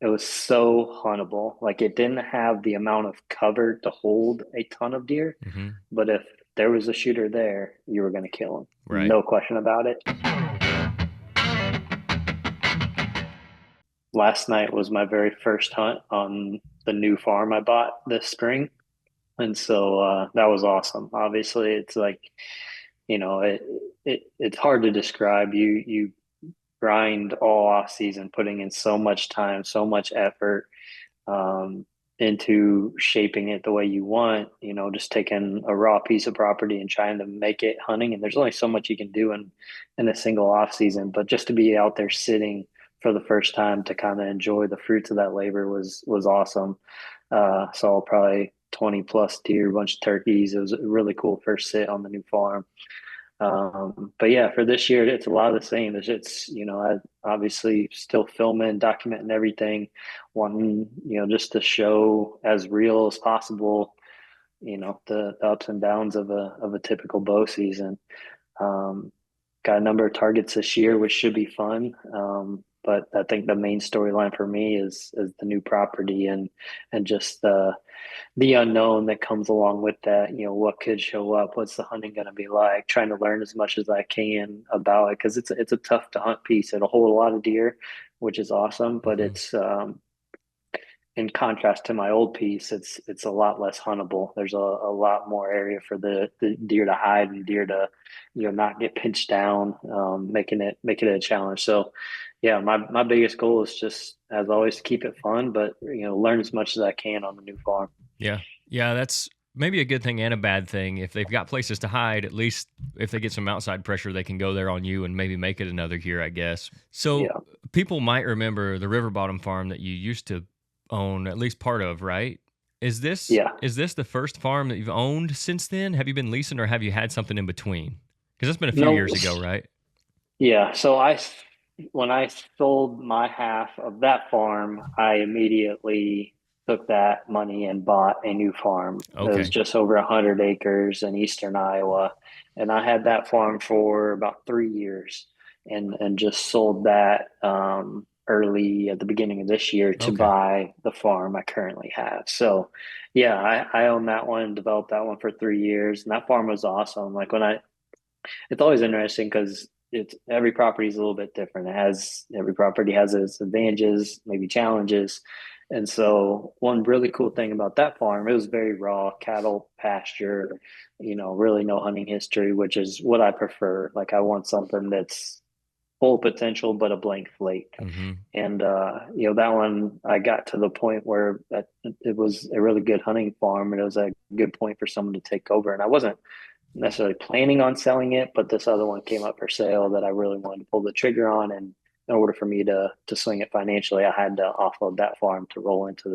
It was so huntable. Like it didn't have the amount of cover to hold a ton of deer, Hmm. but if there was a shooter there, you were going to kill him. Right. No question about it. Last night was my very first hunt on the new farm I bought this spring. And so that was awesome. Obviously, it's like, you know, it's hard to describe. You grind all off season, putting in so much time, so much effort um, into shaping it the way you want. Just taking a raw piece of property and trying to make it hunting. And there's only so much you can do in a single off season, but just to be out there sitting for the first time to kind of enjoy the fruits of that labor was awesome. Saw probably 20 plus deer, a bunch of turkeys. It was a really cool first sit on the new farm. But yeah, for this year, it's a lot of the same. I obviously still filming, documenting everything, wanting, just to show as real as possible, the ups and downs of a typical bow season. Um, got a number of targets this year, which should be fun. But I think the main storyline for me is the new property and just the unknown that comes along with that. What could show up? What's the hunting going to be like? Trying to learn as much as I can about it because it's a tough to hunt piece. It'll hold a lot of deer, which is awesome, but Hmm. it's in contrast to my old piece, it's a lot less huntable. There's a lot more area for the deer to hide and deer to, not get pinched down, making it a challenge. So, yeah, my biggest goal is just as always to keep it fun, but learn as much as I can on the new farm. Yeah. Yeah, that's maybe a good thing and a bad thing. If they've got places to hide, at least if they get some outside pressure, they can go there on you and maybe make it another year, I guess. So Yeah, people might remember the River Bottom farm that you used to own at least part of, right? Is this yeah. is this the first farm that you've owned since then? Have you been leasing or have you had something in between? Because that's been a few No, years ago, right? yeah. So when I sold my half of that farm, I immediately took that money and bought a new farm. It was Okay. just over 100 acres in eastern Iowa, and I had that farm for about 3 years, and just sold that early at the beginning of this year to Okay. buy the farm I currently have. So, yeah, I own that one, developed that one for 3 years, and that farm was awesome. Like it's always interesting because it's every property is a little bit different. Every property has its advantages, maybe challenges. And so one really cool thing about that farm, it was very raw cattle pasture, really no hunting history, which is what I prefer. Like I want something that's full potential but a blank slate. Mm-hmm. And that one I got to the point where it was a really good hunting farm and it was a good point for someone to take over. And I wasn't necessarily planning on selling it, but this other one came up for sale that I really wanted to pull the trigger on. And in order for me to swing it financially, I had to offload that farm to roll into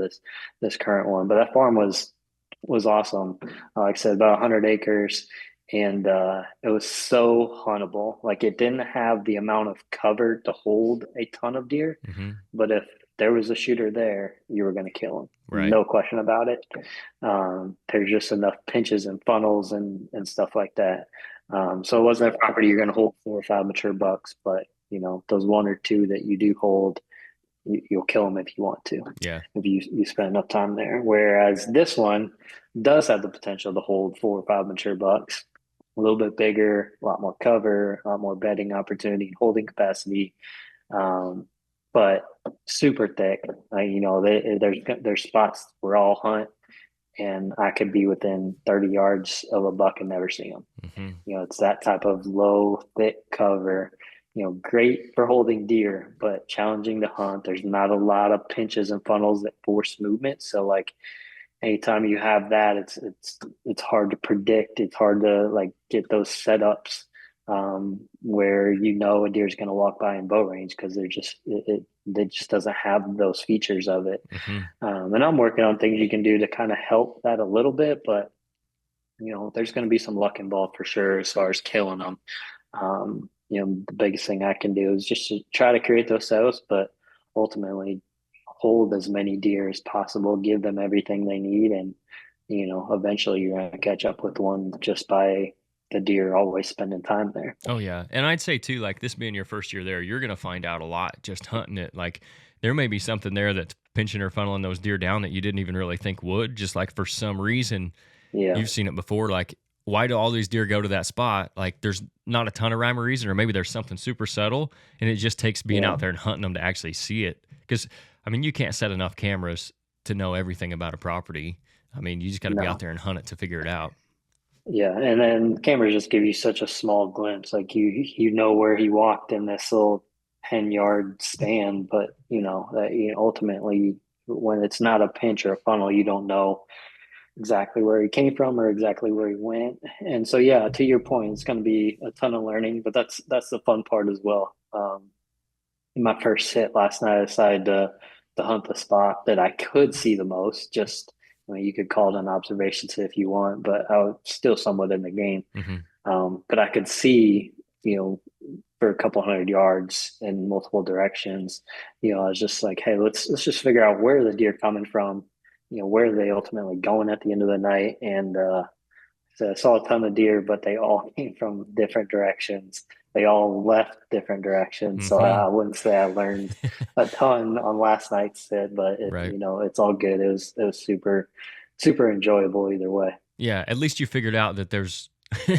this current one. But that farm was awesome. Like I said, about 100 acres, and it was so huntable. Like it didn't have the amount of cover to hold a ton of deer, Mm-hmm. but if there was a shooter there, you were going to kill him. Right. No question about it. There's just enough pinches and funnels and stuff like that. So it wasn't a property you're going to hold 4 or 5 mature bucks, but those one or two that you do hold, you'll kill them if you want to, Yeah. if you spend enough time there. Whereas this one does have the potential to hold 4 or 5 mature bucks, a little bit bigger, a lot more cover, a lot more bedding opportunity, holding capacity. Um, but super thick. There's spots where I'll hunt and I could be within 30 yards of a buck and never see them. Mm-hmm. It's that type of low, thick cover. Great for holding deer, but challenging to hunt. There's not a lot of pinches and funnels that force movement. So like anytime you have that, it's hard to predict. It's hard to like get those setups where a deer is going to walk by in bow range because it just doesn't have those features of it. Mm-hmm. And I'm working on things you can do to kind of help that a little bit, but there's going to be some luck involved for sure as far as killing them. The biggest thing I can do is just to try to create those setups, but ultimately hold as many deer as possible, give them everything they need, and eventually you're going to catch up with one just by the deer always spending time there. Oh yeah, and I'd say too, like this being your first year there, you're gonna find out a lot just hunting it. Like there may be something there that's pinching or funneling those deer down that you didn't even really think would. Just like for some reason, Yeah. you've seen it before. Like, why do all these deer go to that spot? Like, there's not a ton of rhyme or reason, or maybe there's something super subtle, and it just takes being Yeah. out there and hunting them to actually see it. Because, I mean, you can't set enough cameras to know everything about a property. I mean, you just got to be out No. there and hunt it to figure it out. Yeah. And then cameras just give you such a small glimpse. Like you know where he walked in this little 10-yard stand, but ultimately when it's not a pinch or a funnel, you don't know exactly where he came from or exactly where he went. And so, yeah, to your point, it's going to be a ton of learning, but that's the fun part as well. In my first sit last night, I decided to hunt the spot that I could see the most. Just, I mean, you could call it an observation sit if you want, but I was still somewhat in the game. Mm-hmm. But I could see, for a couple 100 yards in multiple directions. I was just like, hey, let's just figure out where the deer coming from. Where are they ultimately going at the end of the night? And so I saw a ton of deer, but they all came from different directions. They all left different directions. So Mm-hmm. I wouldn't say I learned a ton on last night's sit, but Right. it's all good. It was super, super enjoyable either way. Yeah. At least you figured out that there's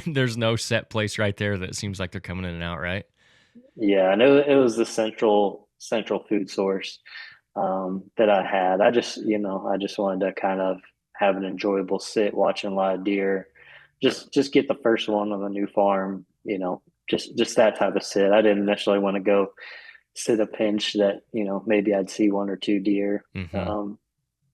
there's no set place right there that seems like they're coming in and out, right? Yeah, and it was the central food source that I had. I just wanted to kind of have an enjoyable sit watching a lot of deer. Just get the first one on the new farm, just that type of sit. I didn't necessarily want to go sit a pinch that, maybe I'd see one or two deer Mm-hmm.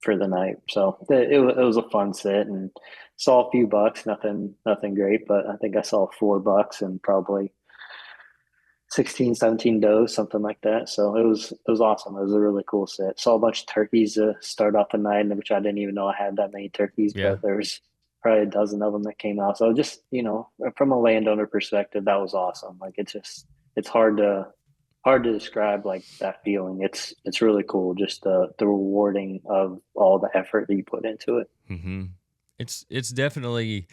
for the night. So it was a fun sit and saw a few bucks, nothing great, but I think I saw 4 bucks and probably 16, 17 does, something like that. So it was awesome. It was a really cool set. Saw a bunch of turkeys to start off the night, which I didn't even know I had that many turkeys, Yeah. but there was probably a dozen of them that came out. So just, from a landowner perspective, that was awesome. Like it's hard to describe like that feeling. It's really cool, just the rewarding of all the effort that you put into it. Mm-hmm. It's definitely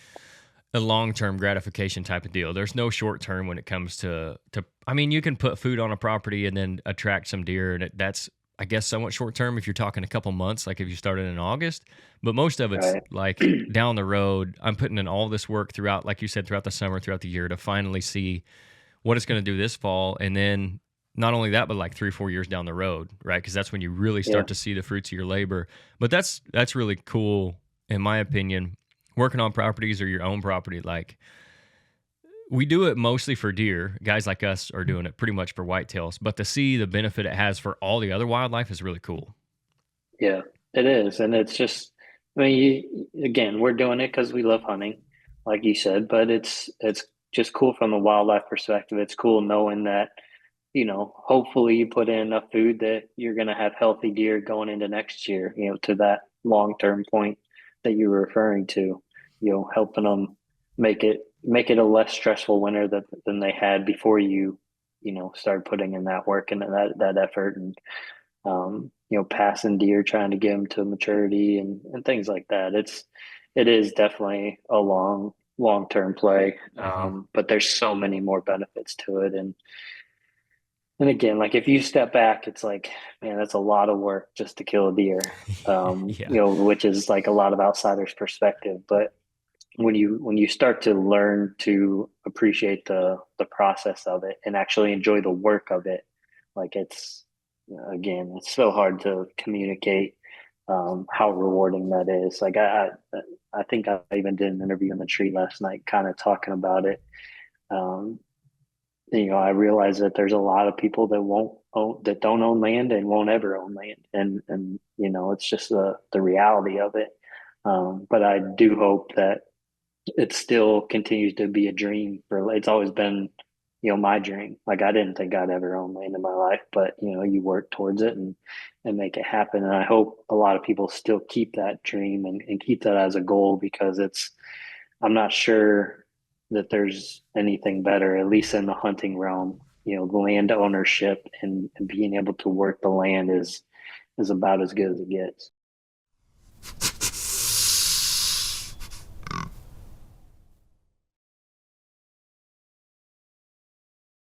a long-term gratification type of deal. There's no short-term when it comes to. I mean, you can put food on a property and then attract some deer, and that's, I guess, somewhat short-term if you're talking a couple months, like if you started in August. But most of it's Right. like down the road. I'm putting in all this work throughout, like you said, throughout the summer, throughout the year to finally see what it's going to do this fall, and then not only that, but like 3 or 4 years down the road, right? Because that's when you really Yeah. start to see the fruits of your labor. But that's really cool, in my opinion. Working on properties or your own property, like we do it mostly for deer. Guys like us are doing it pretty much for whitetails, but to see the benefit it has for all the other wildlife is really cool. Yeah, it is. And it's just, I mean, again, we're doing it because we love hunting, like you said, but it's just cool from a wildlife perspective. It's cool knowing that, hopefully you put in enough food that you're going to have healthy deer going into next year, to that long-term point that you were referring to, helping them make it a less stressful winter than they had before started putting in that work and that effort. And passing deer, trying to get them to maturity and things like that. It is definitely a long-term play. Hmm. But there's so many more benefits to it. And again, like if you step back, it's like, man, that's a lot of work just to kill a deer. Yeah. Which is like a lot of outsiders' perspective. But when you start to learn to appreciate the process of it and actually enjoy the work of it, like it's so hard to communicate how rewarding that is. Like I think I even did an interview in the tree last night, kind of talking about it. Um, I realize that there's a lot of people that don't own land and won't ever own land, and it's just the reality of it. But I do hope that it still continues to be a dream it's always been, my dream. Like I didn't think I'd ever own land in my life, but you work towards it and make it happen. And I hope a lot of people still keep that dream and keep that as a goal because I'm not sure that there's anything better, at least in the hunting realm. The land ownership and being able to work the land is about as good as it gets.